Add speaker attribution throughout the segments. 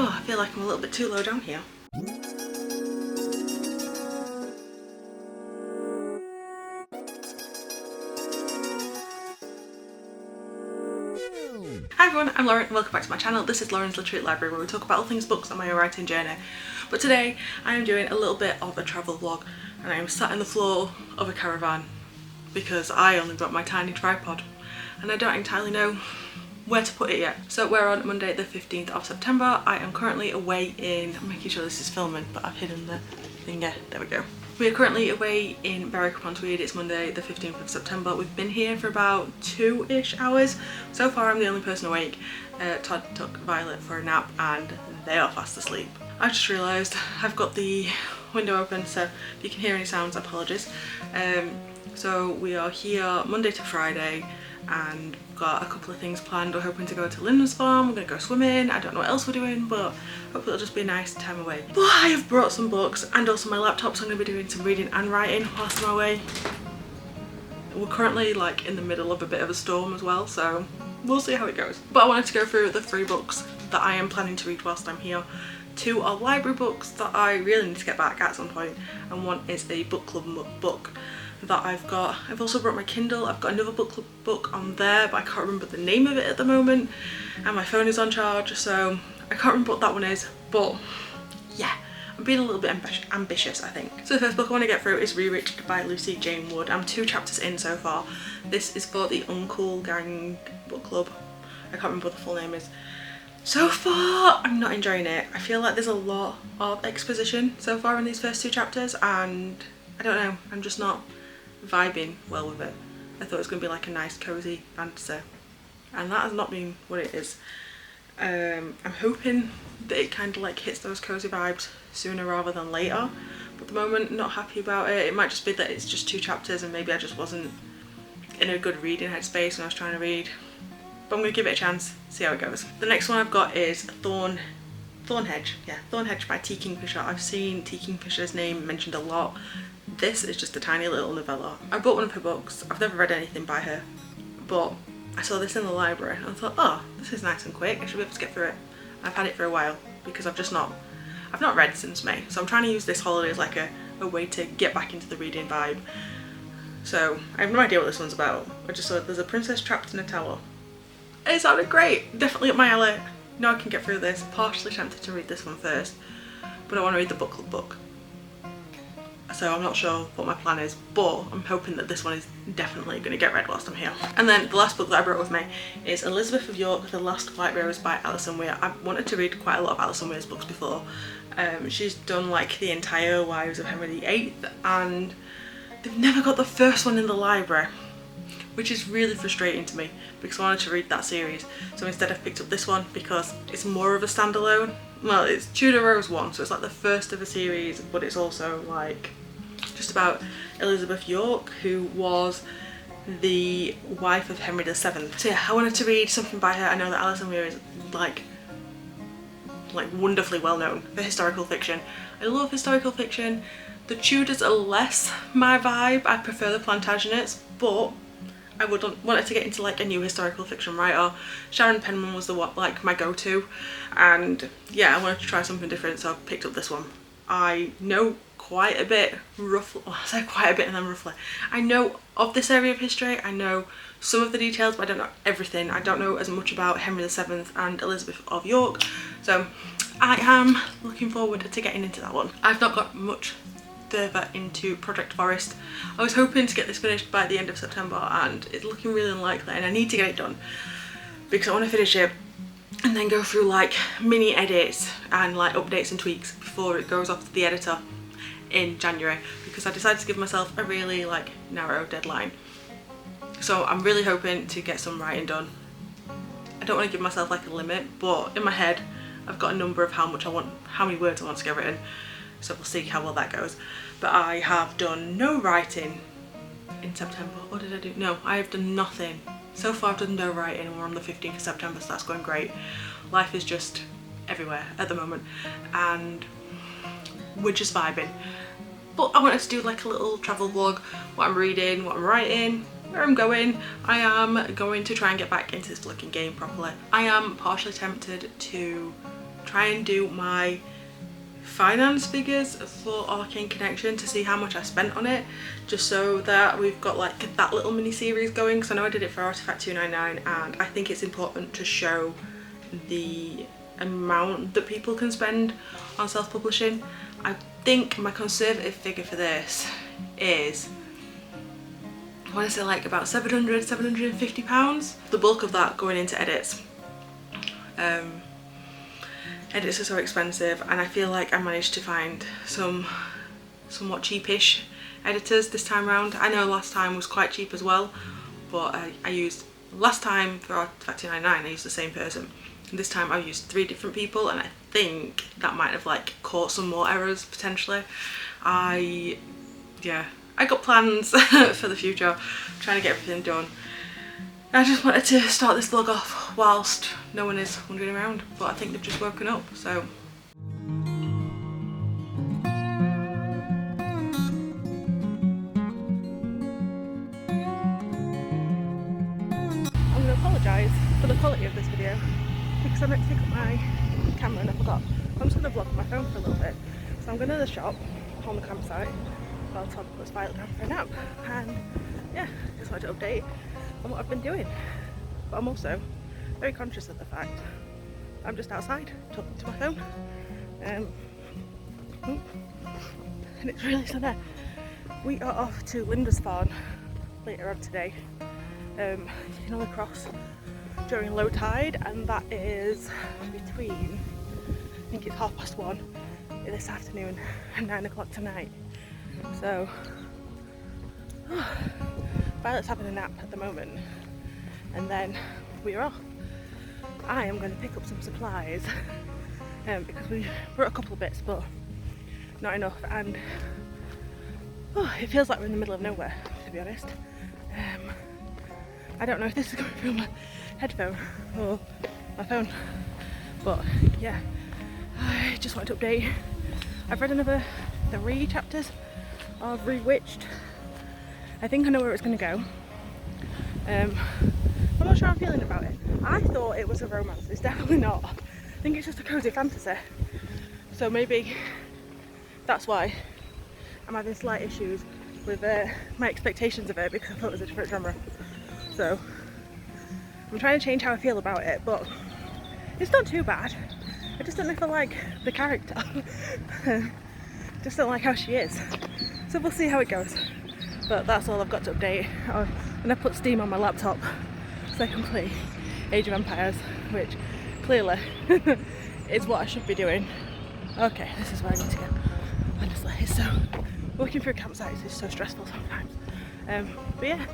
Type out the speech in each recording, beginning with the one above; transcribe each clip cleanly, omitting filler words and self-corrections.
Speaker 1: Oh, I feel like I'm a little bit too low down here. Hi everyone, I'm Lauren and welcome back to my channel. This is Lauren's Literary Library, where we talk about all things books on my writing journey. But today I am doing a little bit of a travel vlog, and I am sat on the floor of a caravan because I only brought my tiny tripod and I don't entirely know where to put it yet. So we're on Monday the 15th of September. I am currently away in, I'm making sure this is filming but I've hidden the thing, yeah, there we go. We are currently away in Berwick-upon-Tweed. It's Monday the 15th of September. We've been here for about 2-ish hours. So far I'm the only person awake. Todd took Violet for a nap and they are fast asleep. I just realised I've got the window open, so if you can hear any sounds, apologies. So we are here Monday to Friday and got a couple of things planned. We're hoping to go to Linden's farm, we're going to go swimming, I don't know what else we're doing, but hopefully it'll just be a nice time away. But I have brought some books and also my laptop, so I'm going to be doing some reading and writing whilst I'm away. We're currently like in the middle of a bit of a storm as well, so we'll see how it goes. But I wanted to go through the 3 books that I am planning to read whilst I'm here. 2 are library books that I really need to get back at some point, and 1 is a book club book that I've got. I've also brought my Kindle. I've got another book club book on there, but I can't remember the name of it at the moment, and my phone is on charge, so I can't remember what that one is. But yeah, I'm being a little bit ambitious, I think. So the first book I want to get through is Rewritten by Lucy Jane Wood. I'm 2 chapters in so far. This is for the Uncool Gang book club. I can't remember what the full name is. So far I'm not enjoying it. I feel like there's a lot of exposition so far in these first 2 chapters, and I don't know, I'm just not vibing well with it. I thought it was going to be like a nice cozy fantasy, and that has not been what it is. I'm hoping that it kind of like hits those cozy vibes sooner rather than later, but at the moment not happy about it. It might just be that it's just 2 chapters and maybe I just wasn't in a good reading headspace when I was trying to read, but I'm going to give it a chance, see how it goes. The next one I've got is Thornhedge by T. Kingfisher. I've seen T. Kingfisher's name mentioned a lot. This is just a tiny little novella. I bought one of her books. I've never read anything by her, but I saw this in the library and I thought, oh, this is nice and quick, I should be able to get through it. I've had it for a while because I've not read since May, so I'm trying to use this holiday as like a way to get back into the reading vibe. So I have no idea what this one's about. I just saw there's a princess trapped in a tower. It sounded great, definitely up my alley. No, I can get through this. Partially tempted to read this one first, but I want to read the book club book. So I'm not sure what my plan is, but I'm hoping that this one is definitely going to get read whilst I'm here. And then the last book that I brought with me is Elizabeth of York, The Last White Rose by Alison Weir. I've wanted to read quite a lot of Alison Weir's books before. She's done like the entire Wives of Henry VIII, and they've never got the first one in the library, which is really frustrating to me because I wanted to read that series. So instead I've picked up this one because it's more of a standalone. Well, it's Tudor Rose 1, so it's like the first of a series, but it's also like just about Elizabeth York, who was the wife of Henry VII. So yeah, I wanted to read something by her. I know that Alison Weir is like wonderfully well known for historical fiction. I love historical fiction. The Tudors are less my vibe. I prefer the Plantagenets, but I wanted to get into like a new historical fiction writer. Sharon Penman was the one, like my go-to, and yeah, I wanted to try something different, so I picked up this one. I know quite a bit, roughly, well, I say quite a bit and then roughly. I know of this area of history, I know some of the details, but I don't know everything. I don't know as much about Henry VII and Elizabeth of York, so I am looking forward to getting into that one. I've not got much further into Project Forest. I was hoping to get this finished by the end of September, and it's looking really unlikely, and I need to get it done because I want to finish it and then go through like mini edits and like updates and tweaks before it goes off to the editor in January, because I decided to give myself a really like narrow deadline. So I'm really hoping to get some writing done. I don't want to give myself like a limit, but in my head I've got a number of how many words I want to get written, so we'll see how well that goes. But I have done no writing in September. What did I do? No, I have done nothing. So far I've done no writing, and we're on the 15th of September, so that's going great. Life is just everywhere at the moment and we're just vibing. But I wanted to do like a little travel vlog, what I'm reading, what I'm writing, where I'm going. I am going to try and get back into this flicking game properly. I am partially tempted to try and do my finance figures for Arcane Connection to see how much I spent on it, just so that we've got like that little mini series going, because I know I did it for Artifact 299 and I think it's important to show the amount that people can spend on self-publishing. I think my conservative figure for this is, I want to say like about £750. The bulk of that going into edits. Edits are so expensive, and I feel like I managed to find some somewhat cheapish editors this time around. I know last time was quite cheap as well, but I used, last time for Artifact 299 I used the same person. And this time I used 3 different people, and I think that might have like caught some more errors potentially. I got plans for the future, I'm trying to get everything done. I just wanted to start this vlog off whilst no one is wandering around, but I think they've just woken up, so. I'm going to apologise for the quality of this video because I meant to pick up my camera and I forgot. I'm just going to vlog on my phone for a little bit. So I'm going to the shop on the campsite while Tom puts Violet down for a nap, and yeah, just wanted to update on what I've been doing. But I'm also very conscious of the fact I'm just outside talking to my phone, and it's really sunny. We are off to Lindisfarne later on today. You can only cross during low tide, and that is between, I think it's 1:30 this afternoon and 9 o'clock tonight. So Violet's having a nap at the moment, and then we're off. I am going to pick up some supplies because we brought a couple of bits but not enough, and it feels like we're in the middle of nowhere, to be honest. I don't know if this is coming through my headphone or my phone, but yeah, I just wanted to update. I've read another 3 chapters of Rewitched. I think I know where it's going to go. I'm not sure how I'm feeling about it. I thought it was a romance. It's definitely not. I think it's just a cozy fantasy. So maybe that's why I'm having slight issues with my expectations of it, because I thought it was a different genre. So I'm trying to change how I feel about it, but it's not too bad. I just don't know if I like the character. Just don't like how she is. So we'll see how it goes. But that's all I've got to update. And I put Steam on my laptop so I can play Age of Empires, which clearly is what I should be doing. Okay, this is where I need to go. Honestly, it's so, working through campsites is so stressful sometimes. But yeah,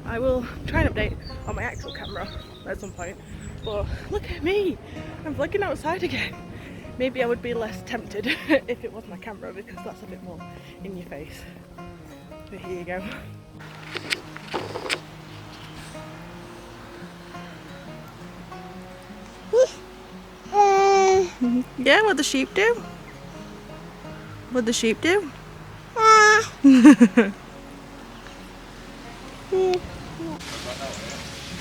Speaker 1: I will try and update on my actual camera at some point. But look at me, I'm vlogging outside again. Maybe I would be less tempted if it was my camera, because that's a bit more in your face. But here you go. Yeah, what the sheep do? What the sheep do?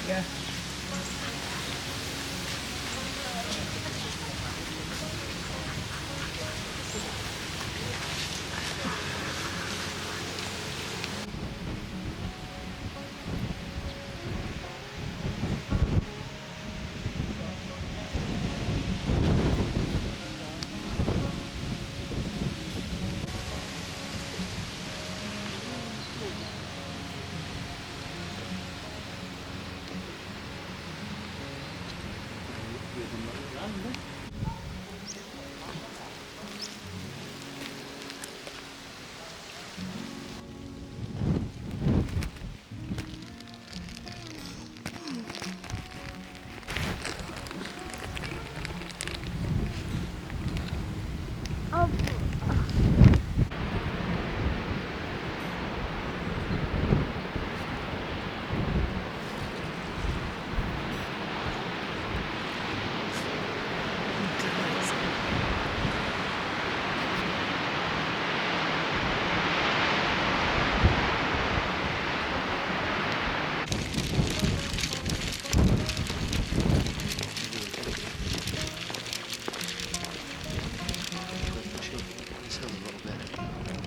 Speaker 1: Yeah.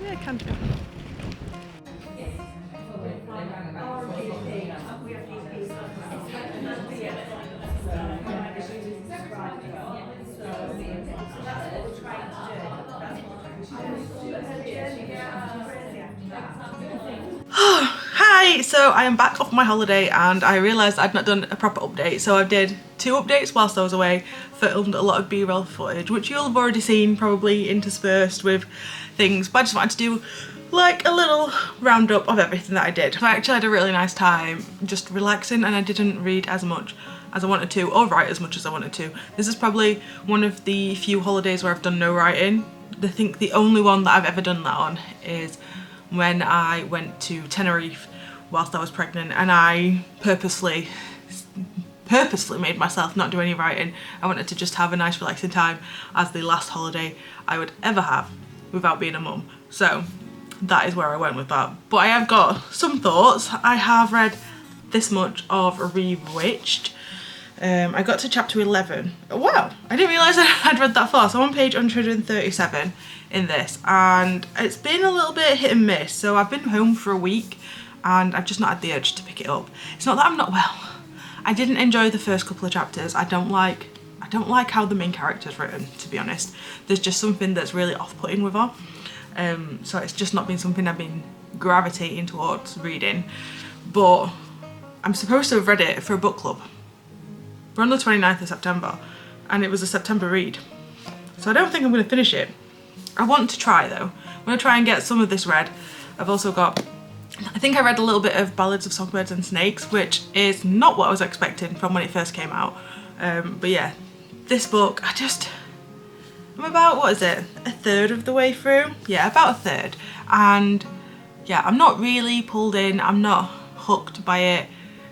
Speaker 1: Yeah, can do. Hi, so I am back off my holiday and I realised I'd not done a proper update, so I did 2 updates whilst I was away, filmed a lot of B-roll footage, which you'll have already seen, probably interspersed with things, but I just wanted to do like a little roundup of everything that I did. So I actually had a really nice time just relaxing, and I didn't read as much as I wanted to, or write as much as I wanted to. This is probably one of the few holidays where I've done no writing. I think the only one that I've ever done that on is when I went to Tenerife whilst I was pregnant, and I purposely made myself not do any writing. I wanted to just have a nice relaxing time as the last holiday I would ever have without being a mum. So that is where I went with that. But I have got some thoughts. I have read this much of Rewitched. I got to chapter 11. Wow, I didn't realise I'd read that far. So I'm on page 137 in this, and it's been a little bit hit and miss. So I've been home for a week and I've just not had the urge to pick it up. It's not that I'm not well. I didn't enjoy the first couple of chapters. I don't like how the main character's written, to be honest. There's just something that's really off-putting with her. So it's just not been something I've been gravitating towards reading. But I'm supposed to have read it for a book club. We're on the 29th of September and it was a September read. So I don't think I'm going to finish it. I want to try though. I'm going to try and get some of this read. I've also got, I think I read a little bit of Ballads of Songbirds and Snakes, which is not what I was expecting from when it first came out. But yeah, this book, I'm about, what is it, a third of the way through? Yeah, about a third. And yeah, I'm not really pulled in, I'm not hooked by it.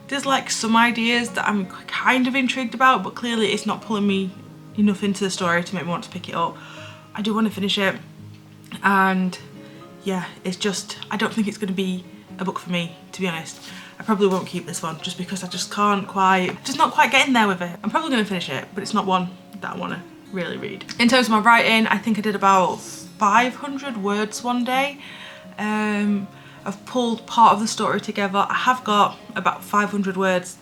Speaker 1: There's like some ideas that I'm kind of intrigued about, but clearly it's not pulling me enough into the story to make me want to pick it up. I do want to finish it, and yeah, it's just, I don't think it's going to be a book for me, to be honest. I probably won't keep this one just because I just not quite getting there with it. I'm probably going to finish it, but it's not one that I want to really read. In terms of my writing, I think I did about 500 words one day. I've pulled part of the story together. I have got about 500 words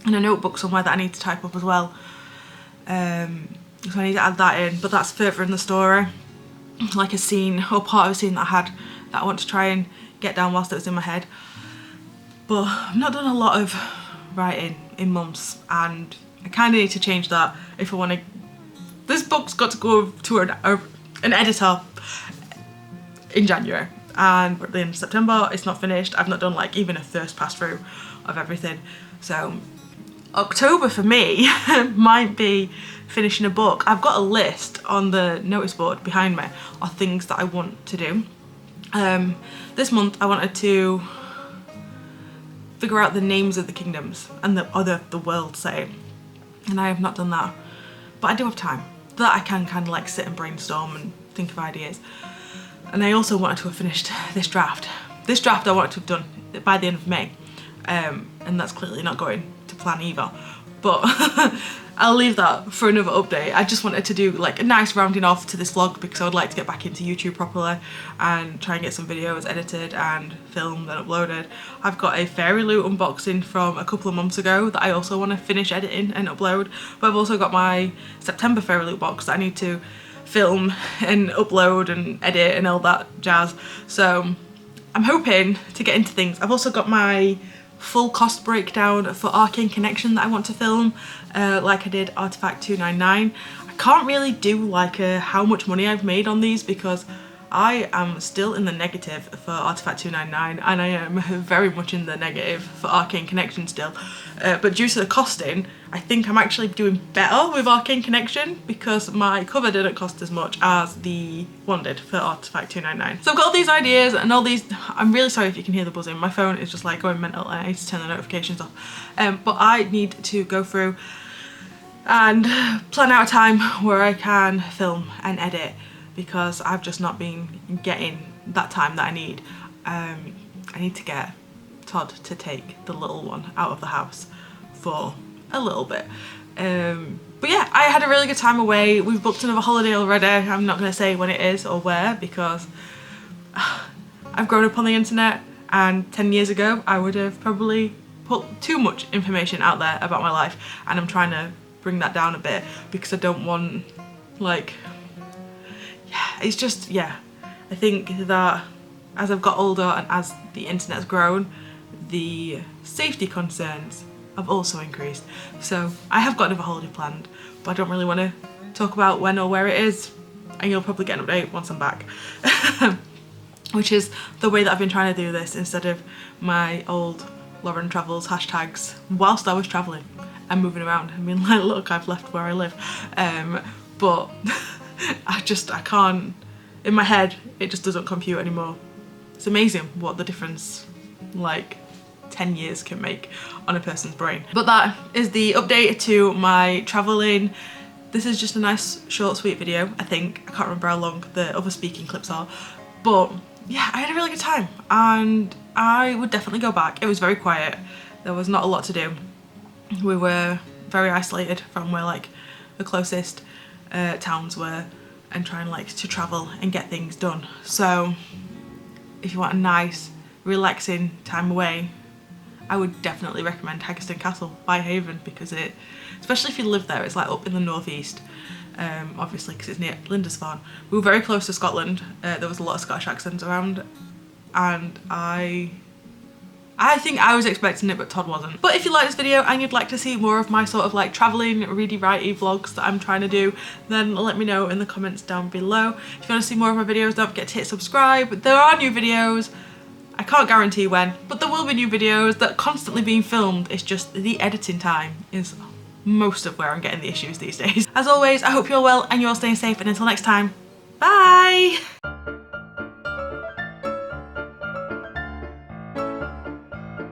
Speaker 1: in a notebook somewhere that I need to type up as well. So I need to add that in, but that's further in the story. Like a scene, or part of a scene that I had that I want to try and get down whilst it was in my head. But I've not done a lot of writing in months, and I kind of need to change that if I want to. This book's got to go to an editor in January, and we're at the end of September. It's not finished. I've not done like even a first pass through of everything. So October for me might be finishing a book. I've got a list on the notice board behind me of things that I want to do. This month I wanted to figure out the names of the kingdoms and the world setting, and I have not done that, but I do have time that I can kind of like sit and brainstorm and think of ideas. And I also wanted to have finished this draft. This draft I wanted to have done by the end of May, and that's clearly not going to plan either, but I'll leave that for another update. I just wanted to do like a nice rounding off to this vlog because I would like to get back into YouTube properly and try and get some videos edited and filmed and uploaded. I've got a Fairy Loot unboxing from a couple of months ago that I also want to finish editing and upload, but I've also got my September Fairy Loot box that I need to film and upload and edit and all that jazz. So I'm hoping to get into things. I've also got my full cost breakdown for Arcane Connection that I want to film, like I did Artifact 299. I can't really do like how much money I've made on these because I am still in the negative for Artifact 299, and I am very much in the negative for Arcane Connection still. But due to the costing, I think I'm actually doing better with Arcane Connection because my cover didn't cost as much as the one did for Artifact 299. So I've got all these ideas and all these, I'm really sorry if you can hear the buzzing. My phone is just like going mental and I need to turn the notifications off. But I need to go through and plan out a time where I can film and edit, because I've just not been getting that time that I need. I need to get Todd to take the little one out of the house for a little bit. But yeah, I had a really good time away. We've booked another holiday already. I'm not going to say when it is or where because I've grown up on the internet, and 10 years ago I would have probably put too much information out there about my life, and I'm trying to bring that down a bit because I don't want, like, yeah, it's just, yeah. I think that as I've got older and as the internet's grown, the safety concerns have also increased. So I have got another holiday planned, but I don't really want to talk about when or where it is, and you'll probably get an update once I'm back. Which is the way that I've been trying to do this instead of my old Lauren Travels hashtags whilst I was travelling and moving around. I mean, like, look, I've left where I live. But I can't, in my head, it just doesn't compute anymore. It's amazing what the difference, like, 10 years can make on a person's brain. But that is the update to my travelling. This is just a nice, short, sweet video, I think. I can't remember how long the other speaking clips are. But yeah, I had a really good time and I would definitely go back. It was very quiet. There was not a lot to do. We were very isolated from where, like, the closest towns were, and trying, like, to travel and get things done. So if you want a nice, relaxing time away, I would definitely recommend Haggerston Castle by Haven, because it, especially if you live there, it's like up in the northeast. Obviously because it's near Lindisfarne. We were very close to Scotland. There was a lot of Scottish accents around, and I think I was expecting it, but Todd wasn't. But if you like this video and you'd like to see more of my sort of like travelling, ready, writey vlogs that I'm trying to do, then let me know in the comments down below. If you want to see more of my videos, don't forget to hit subscribe. There are new videos. I can't guarantee when, but there will be new videos that are constantly being filmed. It's just the editing time is most of where I'm getting the issues these days. As always, I hope you're well and you're staying safe, and until next time, bye!